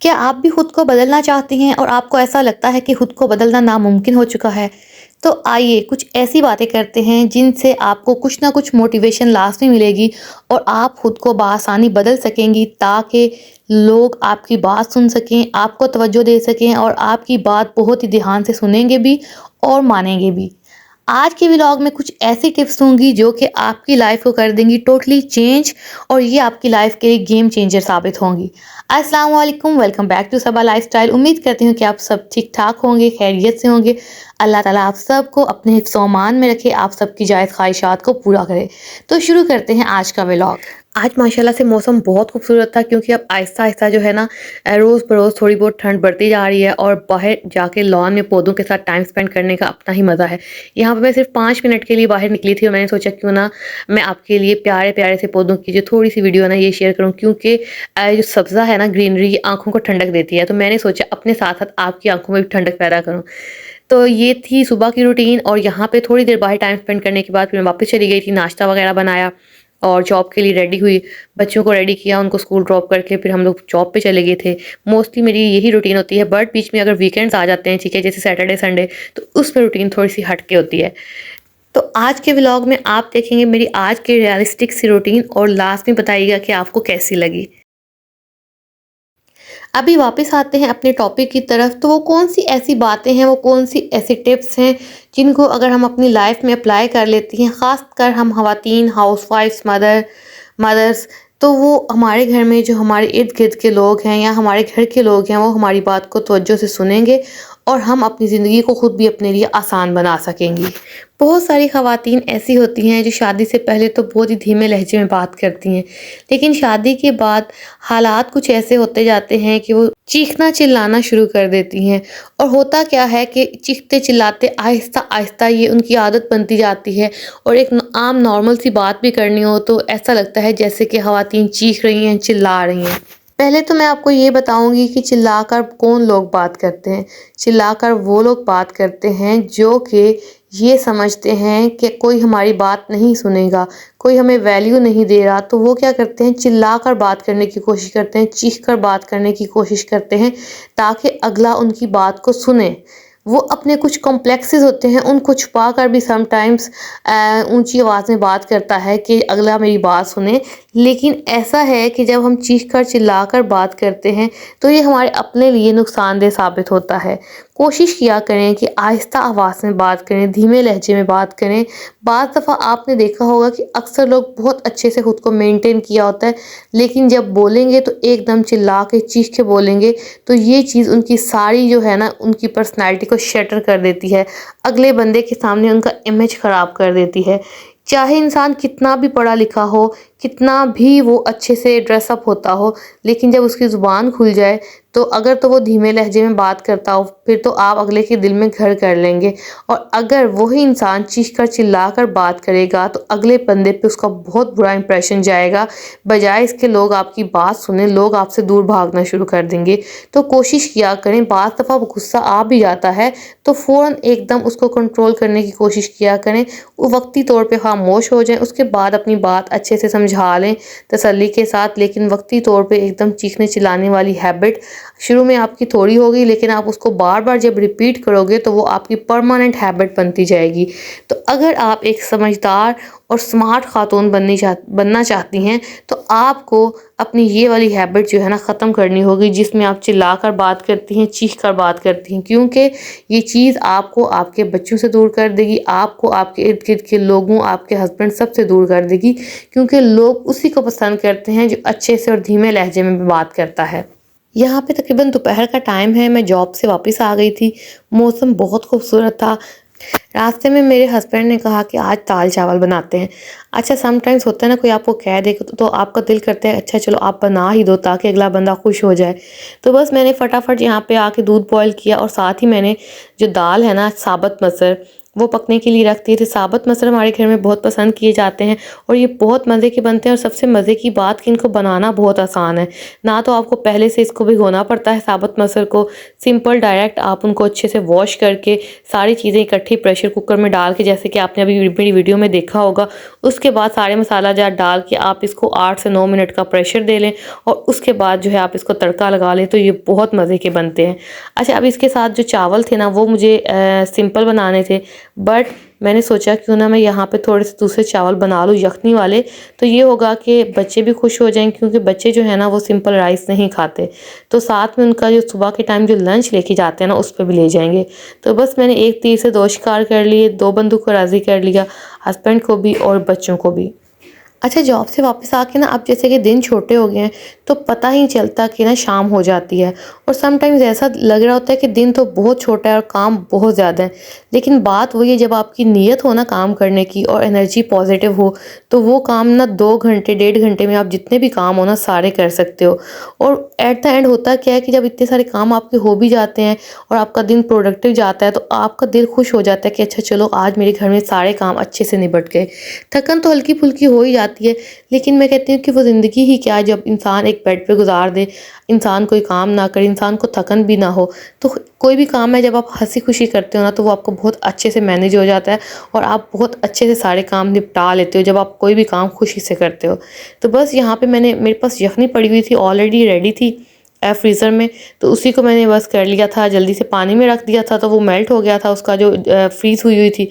क्या आप भी खुद को बदलना चाहते हैं और आपको ऐसा लगता है कि खुद को बदलना नामुमकिन हो चुका है? तो आइए कुछ ऐसी बातें करते हैं जिनसे आपको कुछ ना कुछ मोटिवेशन लास्ट में मिलेगी और आप खुद को बआसानी बदल सकेंगी ताकि लोग आपकी बात सुन सकें, आपको तवज्जो दे सकें और आपकी बात बहुत ही ध्यान से सुनेंगे भी और मानेंगे भी। आज के व्लॉग में कुछ ऐसी टिप्स दूँगी जो कि आपकी लाइफ़ को कर देंगी टोटली चेंज और ये आपकी लाइफ़ के लिए गेम चेंजर साबित होंगी। अस्सलाम वालेकुम, welcome back to Saba lifestyle. उम्मीद करती हूँ कि आप सब ठीक-ठाक होंगे, खैरियत से होंगे। अल्लाह ताला आप सबको अपने हिफ्ज़-ओ-अमान में रखे, आप सबकी जायज़ ख़्वाहिशात को पूरा करे। तो शुरू करते हैं आज का व्लॉग। आज माशाल्लाह से मौसम बहुत खूबसूरत था क्योंकि अब आहिस्ता-आहिस्ता जो है ना रोज़ बरोज़ थोड़ी बहुत ठंड बढ़ती जा रही है और बाहर जाके लॉन में पौधों के साथ टाइम स्पेंड करने का अपना ही मज़ा है। यहाँ पे मैं सिर्फ 5 मिनट के लिए बाहर निकली थी और मैंने सोचा क्यों ना मैं आपके लिए प्यारे-प्यारे से पौधों की जो थोड़ी-सी वीडियो है ना ये शेयर करूँ क्योंकि जो सब्ज़ा है ना ग्रीनरी ये आँखों को ठंडक देती है। तो मैंने सोचा अपने साथ-साथ आपकी आँखों में भी ठंडक पैदा करूँ। तो ये थी सुबह की रूटीन और यहाँ पे थोड़ी देर बाहर टाइम स्पेंड करने के बाद फिर मैं वापस चली गई थी, नाश्ता वगैरह बनाया और जॉब के लिए रेडी हुई। बच्चों को रेडी किया, उनको स्कूल ड्रॉप करके फिर हम लोग जॉब पे चले गए थे। मोस्टली मेरी यही रूटीन होती है बट बीच में अगर वीकेंड्स आ जाते हैं, ठीक है, जैसे सैटरडे, संडे, तो उसमें रूटीन थोड़ी-सी हट के होती है। तो आज के व्लॉग में आप देखेंगे मेरी आज की रियलिस्टिक सी रूटीन और लास्ट में बताइएगा कि आपको कैसी लगी। अभी वापस आते हैं अपने टॉपिक की तरफ। तो वो कौन सी ऐसी बातें हैं, वो कौन सी ऐसी टिप्स हैं जिनको अगर हम अपनी लाइफ में अप्लाई कर लेती हैं, ख़ासकर हम ख़वातीन, हाउसवाइफ्स, मदर्स, तो वो हमारे घर में जो हमारे इर्द गिर्द के लोग हैं या हमारे घर के लोग हैं वो हमारी बात को तवज्जो से सुनेंगे और हम अपनी ज़िंदगी को खुद भी अपने लिए आसान बना सकेंगी। बहुत सारी ख़वातीन ऐसी होती हैं जो शादी से पहले तो बहुत ही धीमे लहजे में बात करती हैं, लेकिन शादी के बाद हालात कुछ ऐसे होते जाते हैं कि वो चीखना चिल्लाना शुरू कर देती हैं। और होता क्या है कि चीखते चिल्लाते आहिस्ता आहिस्ता ये उनकी आदत बनती जाती है और एक आम नॉर्मल सी बात भी करनी हो तो ऐसा लगता है जैसे कि ख़वातीन चीख रही हैं, चिल्ला रही हैं। पहले तो मैं आपको ये बताऊंगी कि चिल्लाकर कौन लोग बात करते हैं। चिल्लाकर वो लोग बात करते हैं जो कि ये समझते हैं कि कोई हमारी बात नहीं सुनेगा, कोई हमें वैल्यू नहीं दे रहा, तो वो क्या करते हैं, चिल्लाकर बात करने की कोशिश करते हैं, चीख कर बात करने की कोशिश करते हैं ताकि अगला उनकी बात को सुने। वो अपने कुछ कॉम्प्लेक्सेस होते हैं उनको छुपा कर भी समटाइम्स ऊंची आवाज़ में बात करता है कि अगला मेरी बात सुने। लेकिन ऐसा है कि जब हम चीख कर चिल्ला कर बात करते हैं तो ये हमारे अपने लिए नुकसानदेह साबित होता है। कोशिश किया करें कि आहिस्ता आवाज़ में बात करें, धीमे लहजे में बात करें। बाज़ दफ़ा आपने देखा होगा कि अक्सर लोग बहुत अच्छे से खुद को मेंटेन किया होता है, लेकिन जब बोलेंगे तो एकदम चिल्ला के चीख के बोलेंगे, तो ये चीज़ उनकी सारी जो है ना उनकी पर्सनैलिटी को शटर कर देती है, अगले बंदे के सामने उनका इमेज ख़राब कर देती है। चाहे इंसान कितना भी पढ़ा लिखा हो, कितना भी वो अच्छे से ड्रेसअप होता हो, लेकिन जब उसकी ज़ुबान खुल जाए तो अगर तो वो धीमे लहजे में बात करता हो फिर तो आप अगले के दिल में घर कर लेंगे। और अगर वही इंसान चीख कर चिल्ला कर बात करेगा तो अगले बंदे पे उसका बहुत बुरा इंप्रेशन जाएगा, बजाय इसके लोग आपकी बात सुने, लोग आपसे दूर भागना शुरू कर देंगे। तो कोशिश किया करें, बाज़ दफ़ा गुस्सा आ भी जाता है तो फ़ौरन एकदम उसको कंट्रोल करने की कोशिश किया करें। वो वक्ती तौर पे खामोश हो जाएं, उसके बाद अपनी बात अच्छे से समझा लें तसल्ली के साथ, लेकिन वक्ती तौर पे एकदम चीखने चिल्लाने वाली हैबिट शुरू में आपकी थोड़ी होगी, लेकिन आप उसको बार बार जब रिपीट करोगे तो वो आपकी परमानेंट हैबिट बनती जाएगी। तो अगर आप एक समझदार और स्मार्ट खातून बनना चाहती हैं तो आपको अपनी ये वाली हैबिट जो है ना ख़त्म करनी होगी जिसमें आप चिल्लाकर बात करती हैं, चीख कर बात करती हैं, क्योंकि ये चीज़ आपको आपके बच्चों से दूर कर देगी, आपको आपके इर्द गिर्द के लोगों, आपके हस्बैंड सबसे दूर कर देगी, क्योंकि लोग उसी को पसंद करते हैं जो अच्छे से और धीमे लहजे में बात करता है। यहाँ पे तकरीबन दोपहर का टाइम है, मैं जॉब से वापस आ गई थी। मौसम बहुत खूबसूरत था। रास्ते में मेरे हस्बैंड ने कहा कि आज दाल चावल बनाते हैं। अच्छा, समटाइम्स होता है ना, कोई आपको कह दे तो आपका दिल करता है अच्छा चलो आप बना ही दो ताकि अगला बंदा खुश हो जाए। तो बस मैंने फटाफट यहाँ पे आके दूध बॉयल किया और साथ ही मैंने जो दाल है ना साबुत मसर वो पकने के लिए रख दिए थे। साबुत मसर हमारे घर में बहुत पसंद किए जाते हैं और ये बहुत मज़े के बनते हैं। और सबसे मज़े की बात कि इनको बनाना बहुत आसान है। ना तो आपको पहले से इसको भिगोना पड़ता है साबुत मसर को, सिंपल डायरेक्ट आप उनको अच्छे से वॉश करके सारी चीज़ें इकट्ठी प्रेशर कुकर में डाल के, जैसे कि आपने अभी मेरी वीडियो में देखा होगा, उसके बाद सारे मसाला जार डाल के आप इसको 8 से 9 मिनट का प्रेशर दे लें और उसके बाद जो है आप इसको तड़का लगा लें, तो ये बहुत मज़े के बनते हैं। अच्छा, अब इसके साथ जो चावल थे ना वो मुझे सिंपल बनाने थे, बट मैंने सोचा क्यों ना मैं यहाँ पे थोड़े से दूसरे चावल बना लूँ यखनी वाले, तो ये होगा कि बच्चे भी खुश हो जाएंगे, क्योंकि बच्चे जो है ना वो सिंपल राइस नहीं खाते, तो साथ में उनका जो सुबह के टाइम जो लंच लेके जाते हैं ना उस पर भी ले जाएंगे। तो बस मैंने एक तीर से दो शिकार कर लिए, दो बंदूक को राज़ी कर लिया, हस्बैंड को भी और बच्चों को भी। अच्छा, जॉब से वापस आके ना अब जैसे कि दिन छोटे हो गए हैं तो पता ही नहीं चलता कि ना शाम हो जाती है, और समटाइम्स ऐसा लग रहा होता है कि दिन तो बहुत छोटा है और काम बहुत ज़्यादा है। लेकिन बात वही है, जब आपकी नीयत हो ना काम करने की और एनर्जी पॉजिटिव हो, तो वो काम ना 2 घंटे 1.5 घंटे में आप जितने भी काम हो ना सारे कर सकते हो। और एट द एंड होता क्या है कि जब इतने सारे काम आपके हो भी जाते हैं और आपका दिन प्रोडक्टिव जाता है, तो आपका दिल खुश हो जाता है कि अच्छा चलो आज मेरे घर में सारे काम अच्छे से निपट गए। थकन तो हल्की फुल्की हो ही जाती है, लेकिन मैं कहती हूँ कि वो ज़िंदगी ही क्या है जब इंसान एक बेड पे गुजार दे, इंसान कोई काम ना करे, इंसान को थकन भी ना हो। तो कोई भी काम है जब आप हंसी खुशी करते हो ना तो वो आपको बहुत अच्छे से मैनेज हो जाता है और आप बहुत अच्छे से सारे काम निपटा लेते हो जब आप कोई भी काम खुशी से करते हो। तो बस यहाँ पे मेरे पास यखनी पड़ी हुई थी, ऑलरेडी रेडी थी फ्रीज़र में, तो उसी को मैंने बस कर लिया था, जल्दी से पानी में रख दिया था तो वो मेल्ट हो गया था, उसका जो फ्रीज़ हुई हुई थी।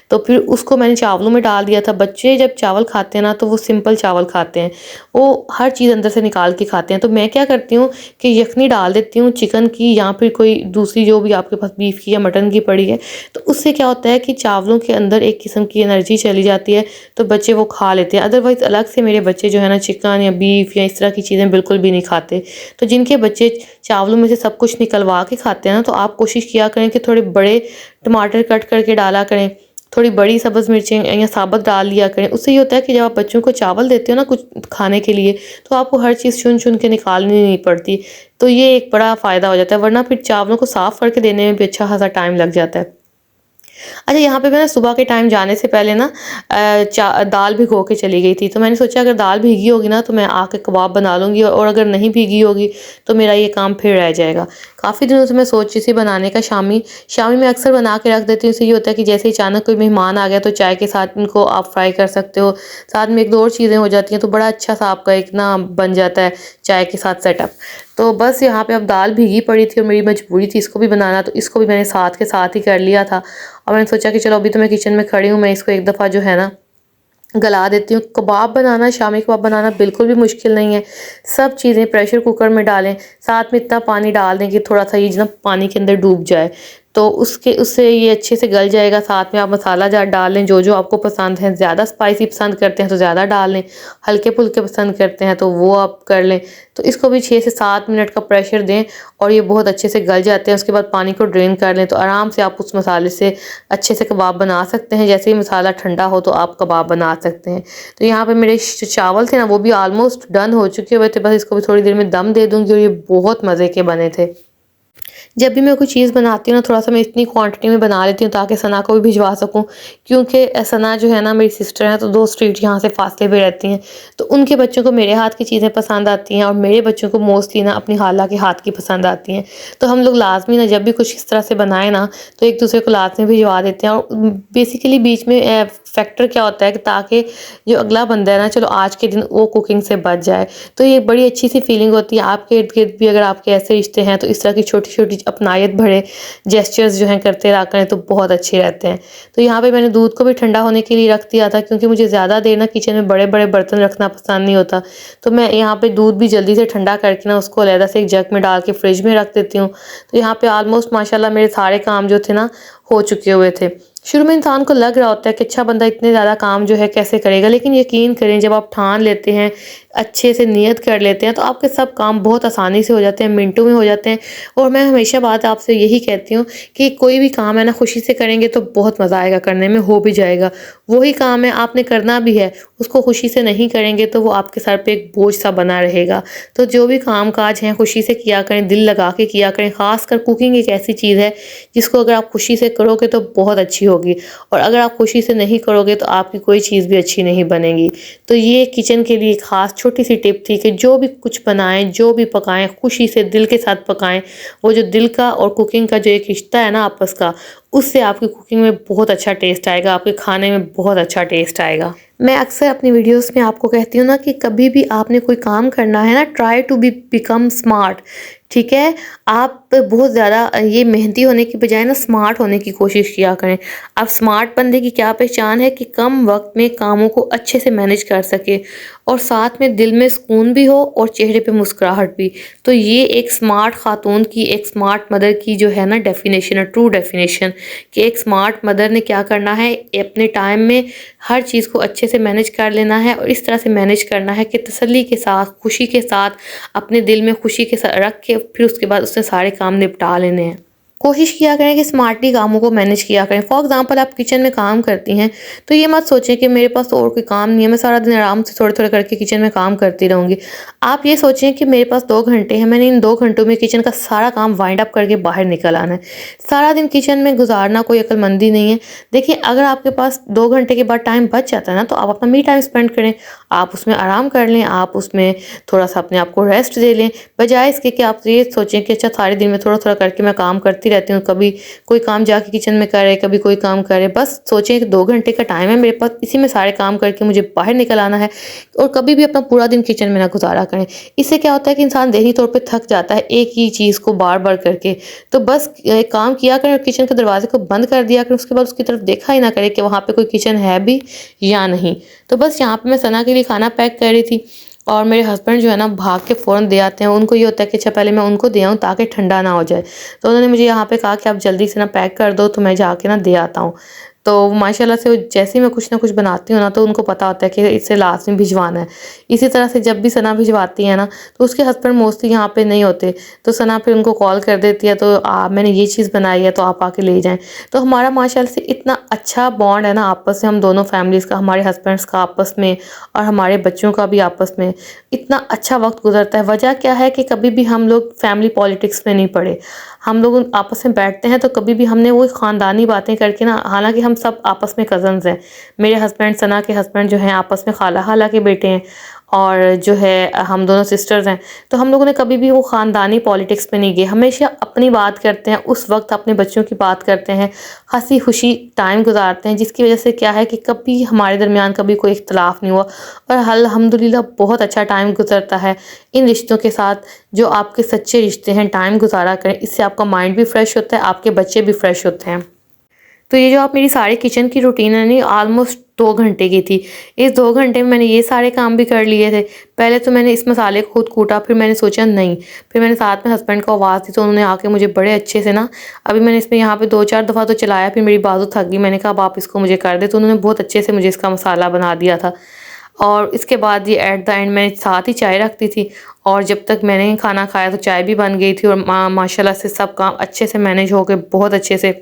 तो फिर उसको मैंने चावलों में डाल दिया था। बच्चे जब चावल खाते हैं ना तो वो सिंपल चावल खाते हैं, वो हर चीज़ अंदर से निकाल के खाते हैं। तो मैं क्या करती हूँ कि यखनी डाल देती हूँ चिकन की या फिर कोई दूसरी जो भी आपके पास बीफ की या मटन की पड़ी है, तो उससे क्या होता है कि चावलों के अंदर एक किस्म की एनर्जी चली जाती है, तो बच्चे वो खा लेते हैं। अदरवाइज़ अलग से मेरे बच्चे जो है ना चिकन या बीफ या इस तरह की चीज़ें बिल्कुल भी नहीं खाते। तो जिनके बच्चे चावलों में से सब कुछ निकलवा के खाते हैं ना, तो आप कोशिश किया करें कि थोड़े बड़े टमाटर कट करके डाला करें, थोड़ी बड़ी सब्ज़ मिर्चें या साबुत डाल लिया करें। उससे ये होता है कि जब आप बच्चों को चावल देते हो ना कुछ खाने के लिए, तो आपको हर चीज़ चुन-चुन के निकालनी नहीं पड़ती। तो ये एक बड़ा फ़ायदा हो जाता है, वरना फिर चावलों को साफ़ करके देने में भी अच्छा खासा टाइम लग जाता है। अच्छा, यहाँ पे मैं ना सुबह के टाइम जाने से पहले ना दाल भिगो के चली गई थी, तो मैंने सोचा अगर दाल भीगी होगी ना तो मैं आके कबाब बना लूँगी, और अगर नहीं भीगी होगी तो मेरा ये काम फिर रह जाएगा। काफ़ी दिनों से मैं सोच रही थी बनाने का शामी। शामी मैं अक्सर बना के रख देती हूँ, इससे ये होता है कि जैसे ही अचानक कोई मेहमान आ गया तो चाय के साथ इनको आप फ्राई कर सकते हो। साथ में एक दो और चीज़ें हो जाती हैं, तो बड़ा अच्छा सा आपका एक ना बन जाता है चाय के साथ सेटअप। तो बस यहाँ पे अब दाल भीगी पड़ी थी और मेरी मजबूरी थी इसको भी बनाना, तो इसको भी मैंने साथ के साथ ही कर लिया था। और मैंने सोचा कि चलो अभी तो मैं किचन में खड़ी हूँ, मैं इसको एक दफ़ा जो है ना गला देती हूँ। कबाब बनाना, शामी कबाब बनाना बिल्कुल भी मुश्किल नहीं है। सब चीज़ें प्रेशर कुकर में डालें, साथ में इतना पानी डाल दें कि थोड़ा सा ये ना पानी के अंदर डूब जाए, तो उससे ये अच्छे से गल जाएगा। साथ में आप मसाला जार डाल लें जो आपको पसंद है, ज़्यादा स्पाइसी पसंद करते हैं तो ज़्यादा डाल लें, हल्के फुल्के पसंद करते हैं तो वो आप कर लें। तो इसको भी 6 से 7 मिनट का प्रेशर दें और ये बहुत अच्छे से गल जाते हैं। उसके बाद पानी को ड्रेन कर लें, तो आराम से आप उस मसाले से अच्छे से कबाब बना सकते हैं। जैसे ही मसाला ठंडा हो तो आप कबाब बना सकते हैं। तो यहाँ पे मेरे चावल थे ना वो भी ऑलमोस्ट डन हो चुके हुए थे, बस इसको भी थोड़ी देर में दम दे दूँगी और ये बहुत मज़े के बने थे। जब भी मैं कोई चीज़ बनाती हूँ ना थोड़ा-सा मैं इतनी क्वांटिटी में बना लेती हूँ ताकि सना को भी भिजवा सकूँ, क्योंकि सना जो है ना मेरी सिस्टर है, तो 2 स्ट्रीट यहाँ से फासले पे रहती हैं। तो उनके बच्चों को मेरे हाथ की चीज़ें पसंद आती हैं और मेरे बच्चों को मोस्टली ना अपनी खाला के हाथ की पसंद आती हैं। तो हम लोग लाज़मी ना जब भी कुछ इस तरह से बनाएँ ना तो एक-दूसरे को लाज़मी भिजवा देते हैं। और बेसिकली बीच में फैक्टर क्या होता है कि ताकि जो अगला बंदा है ना चलो आज के दिन वो कुकिंग से बच जाए। तो ये बड़ी अच्छी सी फीलिंग होती है। आपके इर्द-गिर्द भी अगर आपके ऐसे रिश्ते हैं तो इस तरह की छोटी-छोटी अपनायत भरे जेस्चर्स जो हैं करते रहा करें तो बहुत अच्छे रहते हैं। तो यहाँ पे मैंने दूध को भी ठंडा होने के लिए रख दिया था, क्योंकि मुझे ज़्यादा देर ना किचन में बड़े-बड़े बर्तन रखना पसंद नहीं होता। तो मैं यहाँ पे दूध भी जल्दी से ठंडा करके ना उसको अलहदा से एक जग में डाल के फ्रिज में रख देती हूँ। तो यहाँ पे ऑलमोस्ट माशाल्लाह मेरे सारे काम जो थे ना हो चुके हुए थे। शुरू में इंसान को लग रहा होता है कि अच्छा बंदा इतने ज़्यादा काम जो है कैसे करेगा, लेकिन यकीन करें जब आप ठान लेते हैं अच्छे से नियत कर लेते हैं तो आपके सब काम बहुत आसानी से हो जाते हैं, मिनटों में हो जाते हैं। और मैं हमेशा बात आपसे यही कहती हूँ कि कोई भी काम है ना खुशी से करेंगे तो बहुत मज़ा आएगा करने में, हो भी जाएगा। वही काम है आपने करना भी है, उसको खुशी से नहीं करेंगे तो वो आपके सर पे एक बोझ सा बना रहेगा। तो जो भी काम-काज हैं खुशी से किया करें, दिल लगा के किया करें। ख़ासकर कुकिंग एक ऐसी चीज़ है जिसको अगर आप खुशी से करोगे तो बहुत अच्छी होगी, और अगर आप खुशी से नहीं करोगे तो आपकी कोई चीज़ भी अच्छी नहीं बनेगी। तो ये किचन के लिए ख़ास छोटी-सी टिप थी कि जो भी कुछ बनाएँ, जो भी पकाएँ, खुशी से दिल के साथ पकाएँ। वो जो दिल का और कुकिंग का जो एक रिश्ता है ना आपस का, उससे आपकी कुकिंग में बहुत अच्छा टेस्ट आएगा, आपके खाने में बहुत अच्छा टेस्ट आएगा। मैं अक्सर अपनी वीडियोस में आपको कहती हूँ ना कि कभी भी आपने कोई काम करना है ना, ट्राई टू बिकम स्मार्ट। ठीक है? आप बहुत ज़्यादा ये मेहनती होने की बजाय ना स्मार्ट होने की कोशिश किया करें। आप स्मार्ट बंदे की क्या पहचान है कि कम वक़्त में कामों को अच्छे से मैनेज कर सके और साथ में दिल में सुकून भी हो और चेहरे पे मुस्कुराहट भी। तो ये एक स्मार्ट खातून की, एक स्मार्ट मदर की जो है ना डेफ़िनेशन है, ट्रू डेफ़िनेशन, कि एक स्मार्ट मदर ने क्या करना है, अपने टाइम में हर चीज़ को अच्छे से मैनेज कर लेना है और इस तरह से मैनेज करना है कि तसल्ली के साथ, खुशी के साथ, अपने दिल में खुशी के साथ रख के फिर उसके बाद उससे सारे काम निपटा लेने हैं। कोशिश किया करें कि स्मार्टली कामों को मैनेज किया करें। फॉर एग्ज़ाम्पल आप किचन में काम करती हैं, तो ये मत सोचें कि मेरे पास तो और कोई काम नहीं है, मैं सारा दिन आराम से थोड़ा-थोड़ा करके किचन में काम करती रहूँगी। आप ये सोचें कि मेरे पास 2 घंटे हैं, मैंने इन 2 घंटों में किचन का सारा काम वाइंड अप करके बाहर निकल आना है। सारा दिन किचन में गुज़ारना कोई अक्लमंदी नहीं है। देखिए, अगर आपके पास 2 घंटे के बाद टाइम बच जाता है ना, तो आप अपना मी टाइम स्पेंड करें। आप उसमें आराम कर लें, आप उसमें थोड़ा-सा अपने आप को रेस्ट दे लें। बजाय इसके कि आप ये सोचें कि अच्छा सारे दिन में थोड़ा-थोड़ा करके मैं काम करती रहती हूँ, कभी कोई काम जाके किचन में करे, कभी कोई काम करे। बस सोचें कि 2 घंटे का टाइम है मेरे पास, इसी में सारे काम करके मुझे बाहर निकल आना है, और कभी भी अपना पूरा दिन किचन में ना गुज़ारा करें। इससे क्या होता है कि इंसान ज़हनी तौर पे थक जाता है एक ही चीज़ को बार-बार करके। तो बस काम किया करें और किचन के दरवाज़े को बंद कर दिया करें, उसके बाद उसकी तरफ देखा ही ना करें कि वहाँ पे कोई किचन है भी या नहीं। तो बस यहाँ पे मैं सना के लिए खाना पैक कर रही थी और मेरे हस्बैंड जो है ना भाग के फ़ौरन दे आते हैं। उनको ये होता है कि अच्छा पहले मैं उनको दे आऊँ ताकि ठंडा ना हो जाए। तो उन्होंने मुझे यहाँ पे कहा कि आप जल्दी से ना पैक कर दो, तो मैं जाके ना दे आता हूँ। तो माशाल्लाह से जैसे ही मैं कुछ ना कुछ बनाती हूँ ना, तो उनको पता होता है कि इसे लास्ट में भिजवाना है। इसी तरह से जब भी सना भिजवाती है ना, तो उसके हस्बैंड मोस्टली यहाँ पे नहीं होते, तो सना फिर उनको कॉल कर देती है, तो मैंने ये चीज़ बनाई है तो आप आके ले जाएँ। तो हमारा माशाल्लाह से इतना अच्छा बॉन्ड है ना आपस में, हम दोनों फैमिलीज़ का, हमारे हस्बैंड्स का आपस में और हमारे बच्चों का भी आपस में इतना अच्छा वक़्त गुज़रता है। वजह क्या है कि कभी भी हम लोग फैमिली पॉलिटिक्स में नहीं पड़े। हम लोग आपस में बैठते हैं तो कभी भी हमने वो ख़ानदानी बातें करके ना, हालाँकि हम सब आपस में कज़न्स हैं। मेरे हस्बैंड, सना के हस्बैंड जो हैं आपस में खाला-खाला के बेटे हैं, और जो है हम दोनों सिस्टर्स हैं। तो हम लोगों ने कभी भी वो ख़ानदानी पॉलिटिक्स में नहीं गए, हमेशा अपनी बात करते हैं, उस वक़्त अपने बच्चों की बात करते हैं, हँसी-खुशी टाइम गुज़ारते हैं, जिसकी वज़ह से क्या है कि कभी हमारे दरमियान कभी कोई इख्तिलाफ़ नहीं हुआ और अल्हम्दुलिल्लाह बहुत अच्छा टाइम गुज़रता है इन रिश्तों के साथ, जो आपके सच्चे रिश्ते हैं। टाइम गुज़ारा करें, इससे आपका माइंड भी फ्रेश होता है, आपके बच्चे भी फ्रेश होते हैं। तो ये जो आप मेरी सारी किचन की रूटीन है नहीं, ऑलमोस्ट 2 घंटे की थी। इस 2 घंटे में मैंने ये सारे काम भी कर लिए थे। पहले तो मैंने इस मसाले को खुद कूटा, फिर मैंने सोचा नहीं, फिर मैंने साथ में हस्बैंड को आवाज़ दी, तो उन्होंने आके मुझे बड़े अच्छे से ना, अभी मैंने इसमें यहाँ पे 2-4 दफ़ा तो चलाया, फिर मेरी बाजू थक गई, मैंने कहा अब आप इसको मुझे कर दें, तो उन्होंने बहुत अच्छे से मुझे इसका मसाला बना दिया था। और इसके बाद ये एट द एंड मैंने साथ ही चाय रख दी थी, और जब तक मैंने खाना खाया तो चाय भी बन गई थी, और माशाल्लाह से सब काम अच्छे से मैनेज हो गए, बहुत अच्छे से।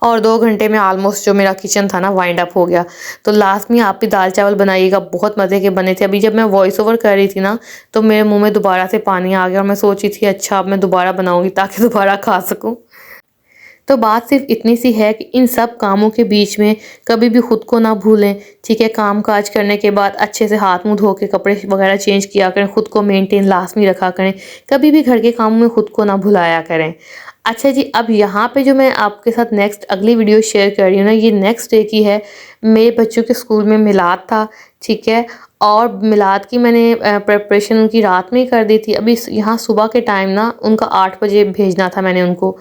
और 2 घंटे में ऑलमोस्ट जो मेरा किचन था ना वाइंड अप हो गया। तो लास्ट में आप भी दाल चावल बनाइएगा, बहुत मज़े के बने थे। अभी जब मैं वॉइस ओवर कर रही थी ना, तो मेरे मुँह में दोबारा से पानी आ गया और मैं सोच रही थी अच्छा अब मैं दोबारा बनाऊँगी ताकि दोबारा खा सकूँ। तो बात सिर्फ इतनी सी है कि इन सब कामों के बीच में कभी भी खुद को ना भूलें, ठीक है? काम काज करने के बाद अच्छे से हाथ मुंह धो के कपड़े वगैरह चेंज किया करें, खुद को मेंटेन लाजमी रखा करें, कभी भी घर के कामों में खुद को ना भुलाया करें। अच्छा जी, अब यहाँ पे जो मैं आपके साथ नेक्स्ट अगली वीडियो शेयर कर रही हूँ ना, ये नेक्स्ट डे की है। मेरे बच्चों के स्कूल में मिलाद था, ठीक है? और मिलाद की मैंने प्रिपरेशन उनकी रात में ही कर दी थी। अभी यहाँ सुबह के टाइम ना उनका 8 बजे भेजना था मैंने उनको।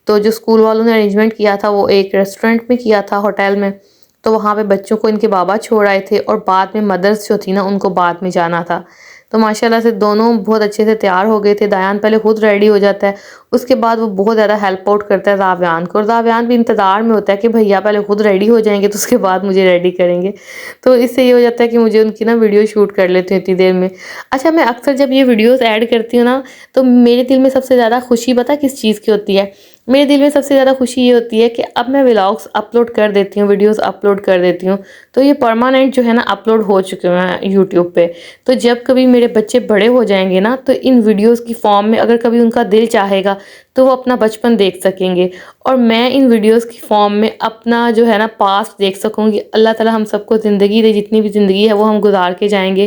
तो जो स्कूल वालों ने अरेंजमेंट किया था वो एक रेस्टोरेंट में किया था, होटल में। तो वहाँ पे बच्चों को इनके बाबा छोड़ आए थे और बाद में मदर्स जो थी ना उनको बाद में जाना था। तो माशाल्लाह से दोनों बहुत अच्छे से तैयार हो गए थे। दायान पहले खुद रेडी हो जाता है, उसके बाद वो बहुत ज़्यादा हेल्प आउट करता है ज़ावियान को, और ज़ावियान भी इंतज़ार में होता है कि भैया पहले खुद रेडी हो जाएंगे तो उसके बाद मुझे रेडी करेंगे। तो इससे ये हो जाता है कि मुझे उनकी ना वीडियो शूट कर लेती हूँ इतनी देर में। अच्छा, मैं अक्सर जब ये वीडियोज़ ऐड करती हूँ ना, तो मेरे दिल में सबसे ज़्यादा खुशी पता किस चीज़ की होती है? मेरे दिल में सबसे ज़्यादा खुशी ये होती है कि अब मैं व्लॉग्स अपलोड कर देती हूँ, वीडियोस अपलोड कर देती हूँ, तो ये परमानेंट जो है ना अपलोड हो चुके हैं यूट्यूब पे। तो जब कभी मेरे बच्चे बड़े हो जाएंगे ना, तो इन वीडियोस की फॉर्म में अगर कभी उनका दिल चाहेगा तो वो अपना बचपन देख सकेंगे, और मैं इन वीडियोस की फॉर्म में अपना जो है ना पास्ट देख सकूँगी। अल्लाह ताला हम सबको ज़िंदगी दे, जितनी भी ज़िंदगी है वो हम गुजार के जाएंगे।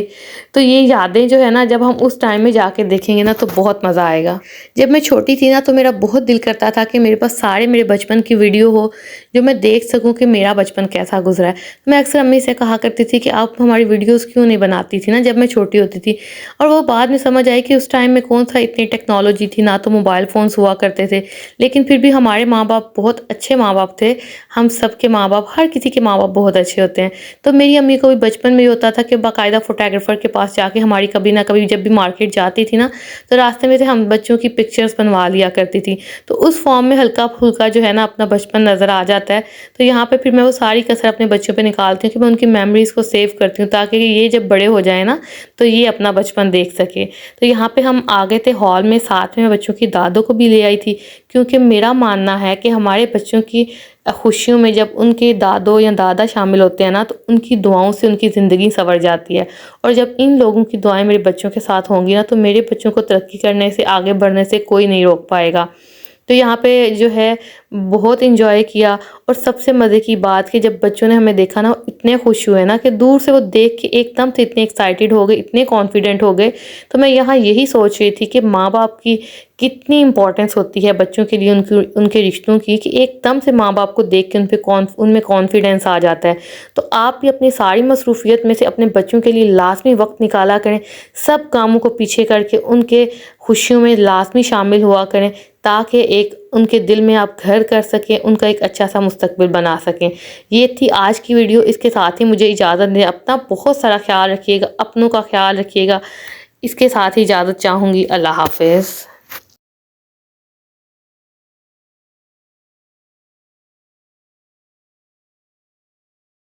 तो ये यादें जो है ना, जब हम उस टाइम में जाके देखेंगे ना, तो बहुत मज़ा आएगा। जब मैं छोटी थी ना, तो मेरा बहुत दिल करता था कि मेरे पास सारे मेरे बचपन की वीडियो हो, जो मैं देख सकूं कि मेरा बचपन कैसा गुजरा है। मैं अक्सर अम्मी से कहा करती थी कि आप हमारी वीडियोस क्यों नहीं बनाती थी ना जब मैं छोटी होती थी। और वो बाद में समझ आई कि उस टाइम में कौन सा इतनी टेक्नोलॉजी थी, ना तो मोबाइल फ़ोन्स हुआ करते थे, लेकिन फिर भी हमारे माँ बाप बहुत अच्छे माँ बाप थे। हम सबके माँ बाप, हर किसी के माँ बाप बहुत अच्छे होते हैं। तो मेरी अम्मी को भी बचपन में ये होता था कि बाकायदा फोटोग्राफर के पास जाके हमारी कभी ना कभी जब भी मार्केट जाती थी ना, तो रास्ते में से हम बच्चों की पिक्चर्स बनवा लिया करती थी। तो उस फॉर्म में हल्का फुल्का जो है ना अपना बचपन नज़र आ जाता है। तो यहाँ पे फिर मैं वो सारी कसर अपने बच्चों पे निकालती हूँ कि मैं उनकी मेमोरीज़ को सेव करती हूँ, ताकि ये जब बड़े हो जाए ना, तो ये अपना बचपन देख सके। तो यहाँ पे हम आ गए थे हॉल में, साथ में बच्चों की दादों को भी ले आई थी, क्योंकि मेरा मानना है कि हमारे बच्चों की खुशियों में जब उनके दादो या दादा शामिल होते हैं ना, तो उनकी दुआओं से उनकी ज़िंदगी संवर जाती है। और जब इन लोगों की दुआएं मेरे बच्चों के साथ होंगी ना, तो मेरे बच्चों को तरक्की करने से, आगे बढ़ने से कोई नहीं रोक पाएगा। तो यहाँ पे जो है बहुत इन्जॉय किया। और सबसे मज़े की बात कि जब बच्चों ने हमें देखा ना, इतने खुश हुए ना कि दूर से वो देख के एकदम से इतने एक्साइटेड हो गए, इतने कॉन्फिडेंट हो गए। तो मैं यहाँ यही सोच रही थी कि माँ बाप की कितनी इंपॉर्टेंस होती है बच्चों के लिए, उनके रिश्तों की, कि एकदम से माँ बाप को देख के उनमें कॉन्फिडेंस आ जाता है। तो आप भी अपनी सारी मसरूफियत में से अपने बच्चों के लिए लाजमी वक्त निकाला करें, सब कामों को पीछे करके उनके खुशियों में लाजमी शामिल हुआ करें, ताकि एक उनके दिल में आप घर कर सकें, उनका एक अच्छा सा मुस्तकबिल बना सकें। ये थी आज की वीडियो। इसके साथ ही मुझे इजाज़त दें। अपना बहुत सारा ख्याल रखिएगा, अपनों का ख्याल रखिएगा। इसके साथ ही इजाज़त चाहूँगी। अल्लाह हाफ़िज़।